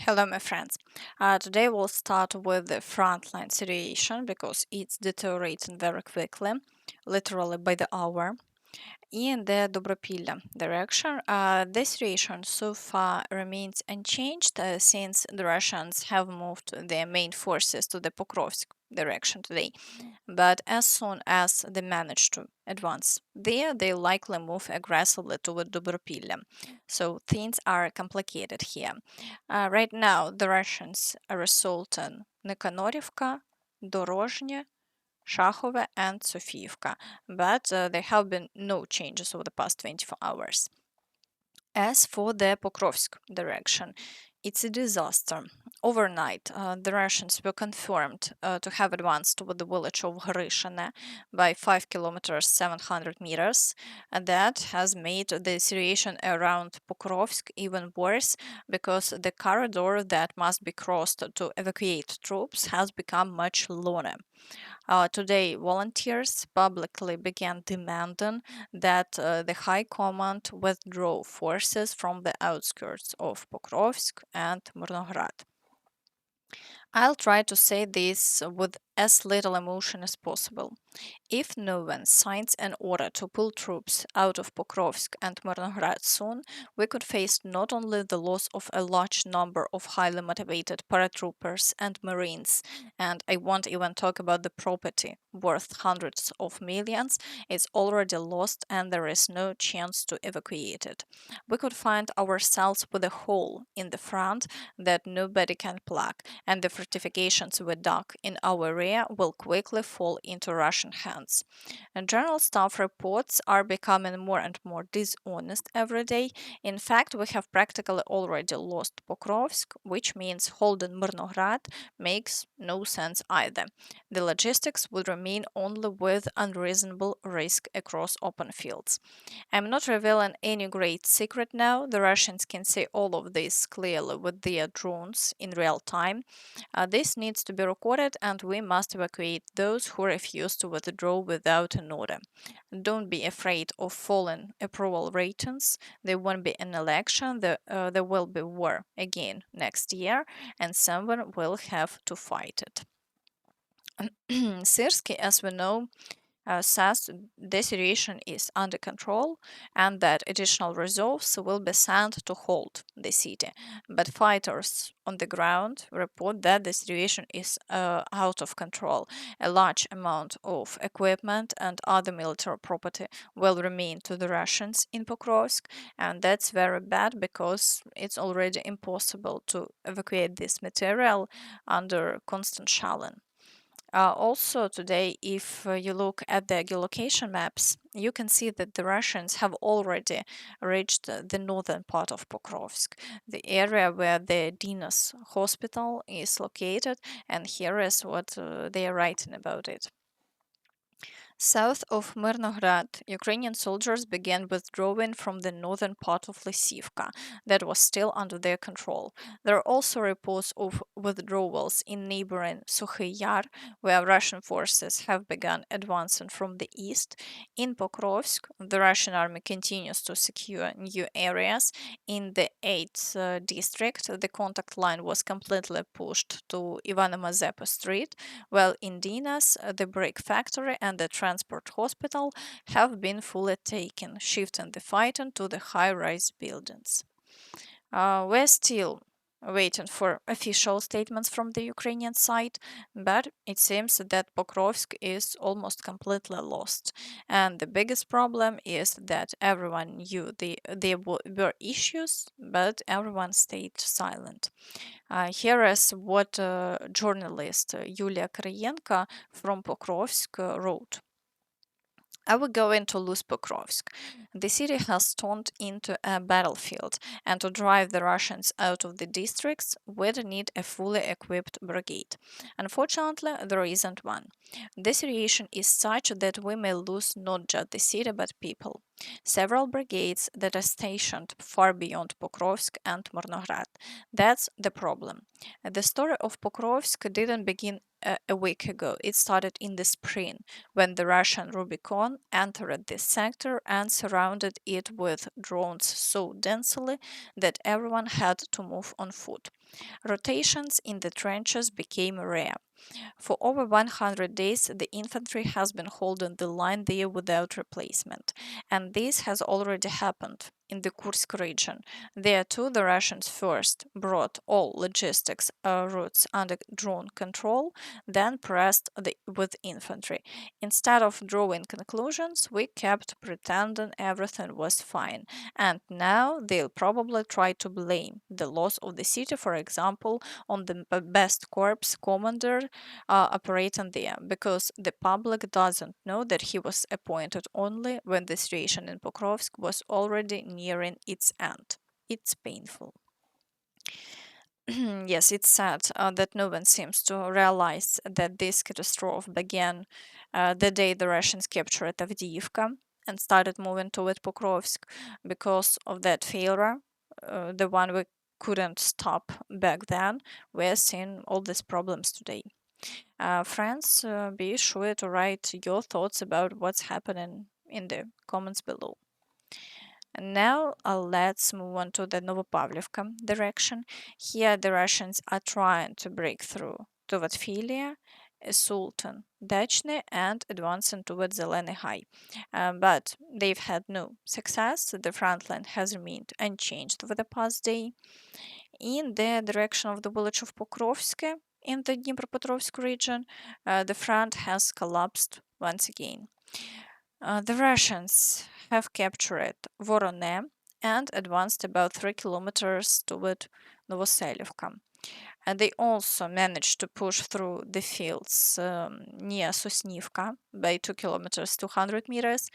Hello, my friends. Today we'll start with the frontline situation because it's deteriorating very quickly, literally by the hour. In the Dobropillia direction, the situation so far remains unchanged since the Russians have moved their main forces to the Pokrovsk direction today. But as soon as they manage to advance there, they likely move aggressively toward Dobropillia. So things are complicated here. Right now, the Russians are assaulting Nikhanorivka, Dorozhny, Shahove, and Sofiyivka, but there have been no changes over the past 24 hours. As for the Pokrovsk direction, it's a disaster. Overnight, the Russians were confirmed to have advanced toward the village of Hryshine by 5 kilometers 700 meters, and that has made the situation around Pokrovsk even worse because the corridor that must be crossed to evacuate troops has become much longer. Today, volunteers publicly began demanding that the High Command withdraw forces from the outskirts of Pokrovsk and Myrnograd. I'll try to say this with as little emotion as possible. If no one signs an order to pull troops out of Pokrovsk and Myrnograd soon, we could face not only the loss of a large number of highly motivated paratroopers and marines, and I won't even talk about the property worth hundreds of millions, it's already lost and there is no chance to evacuate it. We could find ourselves with a hole in the front that nobody can plug, and the fortifications we dug in our rear will quickly fall into Russian hands. And general staff reports are becoming more and more dishonest every day. In fact, we have practically already lost Pokrovsk, which means holding Myrnograd makes no sense either. The logistics would remain only with unreasonable risk across open fields. I'm not revealing any great secret now. The Russians can see all of this clearly with their drones in real time. This needs to be recorded, and we must evacuate those who refuse to withdraw without an order. Don't be afraid of falling approval ratings. There won't be an election, there will be war again next year, and someone will have to fight it. Sirsky, as we know, says the situation is under control and that additional reserves will be sent to hold the city. But fighters on the ground report that the situation is out of control. A large amount of equipment and other military property will remain to the Russians in Pokrovsk, and that's very bad because it's already impossible to evacuate this material under constant shelling. Also, today, if you look at the geolocation maps, you can see that the Russians have already reached the northern part of Pokrovsk, the area where the Dinas hospital is located, and here is what they are writing about it. South of Myrnograd, Ukrainian soldiers began withdrawing from the northern part of Lysivka that was still under their control. There are also reports of withdrawals in neighboring Sukhy Yar, where Russian forces have begun advancing from the east. In Pokrovsk, the Russian army continues to secure new areas. In the 8th district, the contact line was completely pushed to Ivana Mazepa Street, while in Dinas, the brick factory and the transport hospital have been fully taken, shifting the fighting to the high-rise buildings. We're still waiting for official statements from the Ukrainian side, but it seems that Pokrovsk is almost completely lost. And the biggest problem is that everyone knew there were issues, but everyone stayed silent. Here is what journalist Yulia Kryenko from Pokrovsk wrote. I will go into lose Pokrovsk. The city has turned into a battlefield, and to drive the Russians out of the districts, we'd need a fully equipped brigade. Unfortunately, there isn't one. The situation is such that we may lose not just the city but people. Several brigades that are stationed far beyond Pokrovsk and Myrnograd. That's the problem. The story of Pokrovsk didn't begin a week ago. It started in the spring when the Russian Rubicon entered this sector and surrounded it with drones so densely that everyone had to move on foot. Rotations in the trenches became rare. For over 100 days, the infantry has been holding the line there without replacement, and this has already happened in the Kursk region. There too, the Russians first brought all logistics routes under drone control, then pressed with infantry. Instead of drawing conclusions, we kept pretending everything was fine, and now they'll probably try to blame the loss of the city, for example, on the best corps commander operating there, because the public doesn't know that he was appointed only when the situation in Pokrovsk was already nearing its end. It's painful. Yes, it's sad that no one seems to realize that this catastrophe began the day the Russians captured Avdiivka and started moving toward Pokrovsk. Because of that failure, the one we couldn't stop back then, we're seeing all these problems today. Friends, be sure to write your thoughts about what's happening in the comments below. And now let's move on to the Novopavlivka direction. Here, the Russians are trying to break through to Vatfilia, Sultan, Dachny, and advancing towards Zeleny High. But they've had no success. The front line has remained unchanged over the past day. In the direction of the village of Pokrovsk, in the Dnipropetrovsk region, the front has collapsed once again. The Russians have captured Voronezh and advanced about 3 kilometers toward Novoselivka. And they also managed to push through the fields near Sosnivka by 2 kilometers, 200 meters.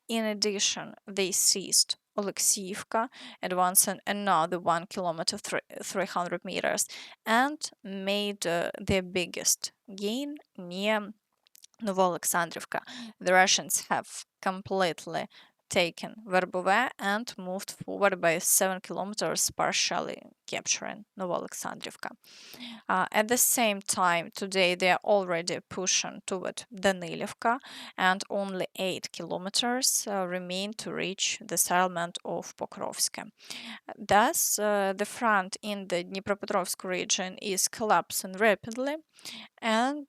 In addition, they seized Oleksiivka, advancing another 1 kilometer, 300 meters, and made their biggest gain near Novoalexandrivka. The Russians have completely taken Verbove and moved forward by 7 kilometers, partially capturing Novoalexandrivka. At the same time, today they are already pushing toward Danilivka, and only 8 kilometers remain to reach the settlement of Pokrovsk. Thus, the front in the Dnipropetrovsk region is collapsing rapidly, and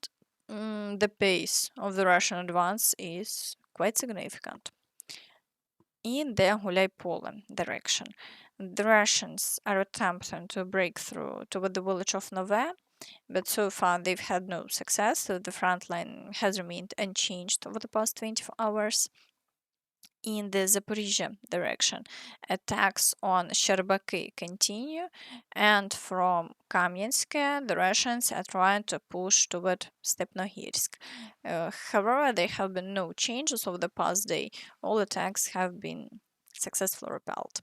the pace of the Russian advance is quite significant. In the Hulyaipole direction, the Russians are attempting to break through toward the village of Nove, but so far they've had no success, so the front line has remained unchanged over the past 24 hours. In the Zaporizhzhia direction, attacks on Sherbaki continue, and from Kamyansk, the Russians are trying to push toward Stepnohirsk. However, there have been no changes over the past day. All attacks have been successfully repelled.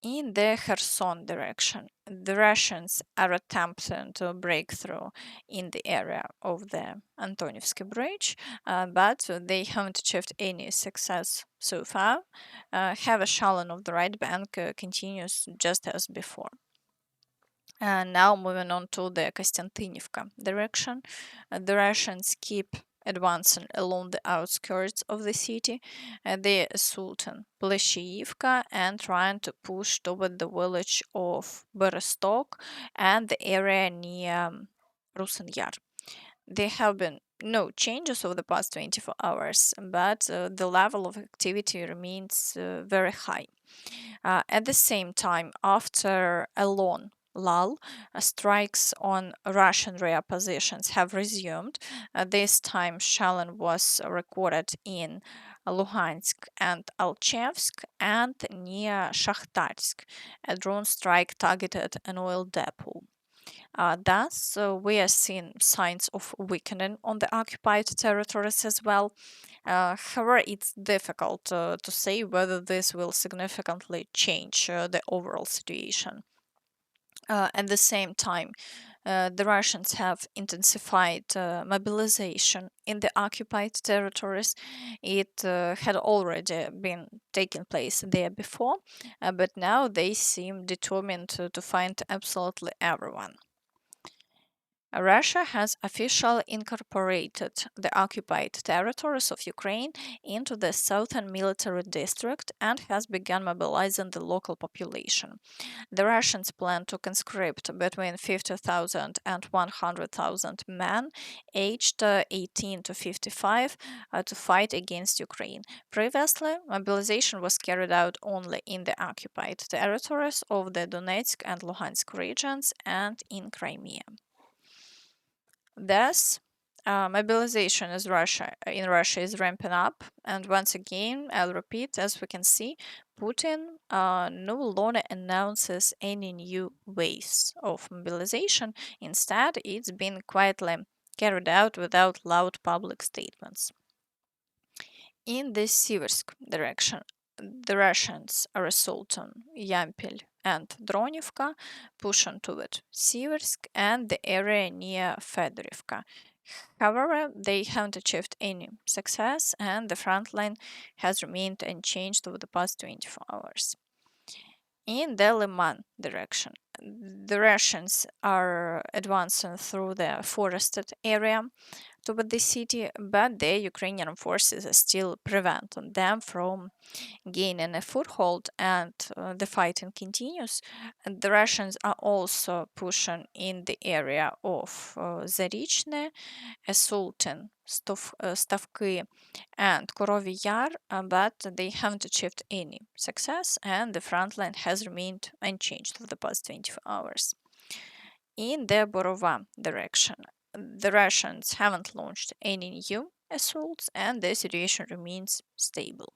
In the Kherson direction, the Russians are attempting to break through in the area of the Antonivsky Bridge, but they haven't achieved any success so far. Heavy shelling of the right bank continues just as before. Now moving on to the Kostyantynivka direction, the Russians keep advancing along the outskirts of the city. They assaulting Plashiivka and trying to push toward the village of Berostok and the area near Rusin Yar. There have been no changes over the past 24 hours, but the level of activity remains very high. At the same time, after a long lull, strikes on Russian rear positions have resumed. This time, shelling was recorded in Luhansk and Alchevsk and near Shakhtarsk. A drone strike targeted an oil depot. Thus, we are seeing signs of weakening on the occupied territories as well. However, it's difficult to say whether this will significantly change the overall situation. At the same time, the Russians have intensified mobilization in the occupied territories. It had already been taking place there before, but now they seem determined to find absolutely everyone. Russia has officially incorporated the occupied territories of Ukraine into the Southern Military District and has begun mobilizing the local population. The Russians plan to conscript between 50,000 and 100,000 men aged 18 to 55 to fight against Ukraine. Previously, mobilization was carried out only in the occupied territories of the Donetsk and Luhansk regions and in Crimea. Thus, mobilization in Russia is ramping up, and once again, I'll repeat, as we can see, Putin no longer announces any new ways of mobilization. Instead, it's been quietly carried out without loud public statements. In the Siversk direction, the Russians are assaulting Yampil and Dronivka, pushing toward Siversk and the area near Fedorivka. However, they haven't achieved any success, and the front line has remained unchanged over the past 24 hours. In the Liman direction, the Russians are advancing through the forested area toward the city, but the Ukrainian forces are still preventing them from gaining a foothold, and the fighting continues. And the Russians are also pushing in the area of Zarychne, assaulting Stavky and Korovy Yar, but they haven't achieved any success, and the front line has remained unchanged for the past 24 hours. In the Borova direction, the Russians haven't launched any new assaults, and the situation remains stable.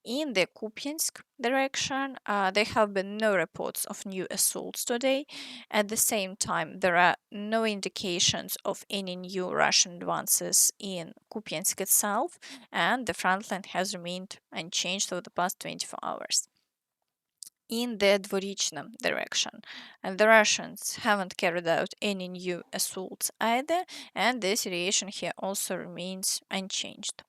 In the Kupyansk direction, there have been no reports of new assaults today. At the same time, there are no indications of any new Russian advances in Kupyansk itself, and the front line has remained unchanged over the past 24 hours. In the Dvorichna direction, and the Russians haven't carried out any new assaults either, and the situation here also remains unchanged.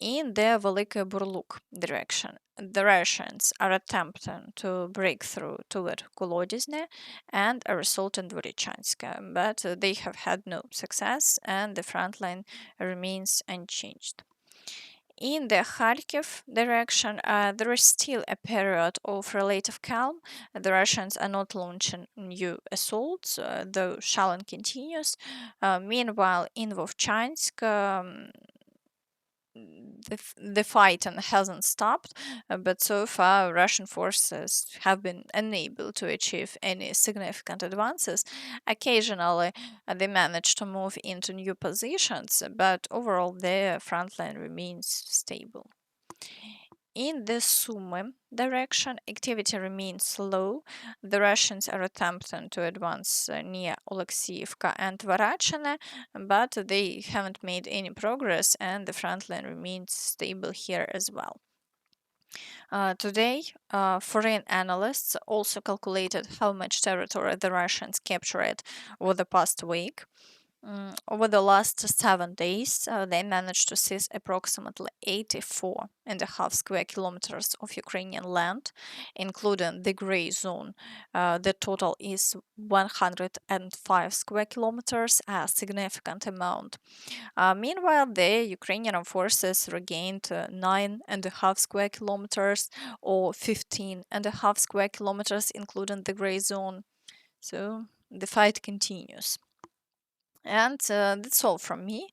In the Velika Burluk direction, the Russians are attempting to break through toward Kolodizne and are assaulting Dvorichansk, but they have had no success, and the front line remains unchanged. In the Kharkiv direction, there is still a period of relative calm. The Russians are not launching new assaults, though shelling continues. Meanwhile, in Vovchansk, the fighting hasn't stopped, but so far Russian forces have been unable to achieve any significant advances. Occasionally, they manage to move into new positions, but overall, their front line remains stable. In the Sumy direction, activity remains low. The Russians are attempting to advance near Oleksiivka and Varachine, but they haven't made any progress, and the front line remains stable here as well. Today, foreign analysts also calculated how much territory the Russians captured over the past week. Over the last 7 days, they managed to seize approximately 84.5 square kilometers of Ukrainian land, including the gray zone. The total is 105 square kilometers, a significant amount. Meanwhile, the Ukrainian forces regained 9.5 square kilometers or 15.5 square kilometers, including the gray zone. So the fight continues. And that's all from me.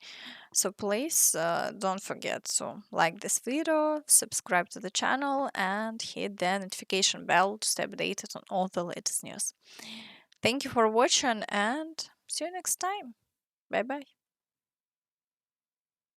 So please don't forget to like this video, subscribe to the channel, and hit the notification bell to stay updated on all the latest news. Thank you for watching, and see you next time. Bye bye.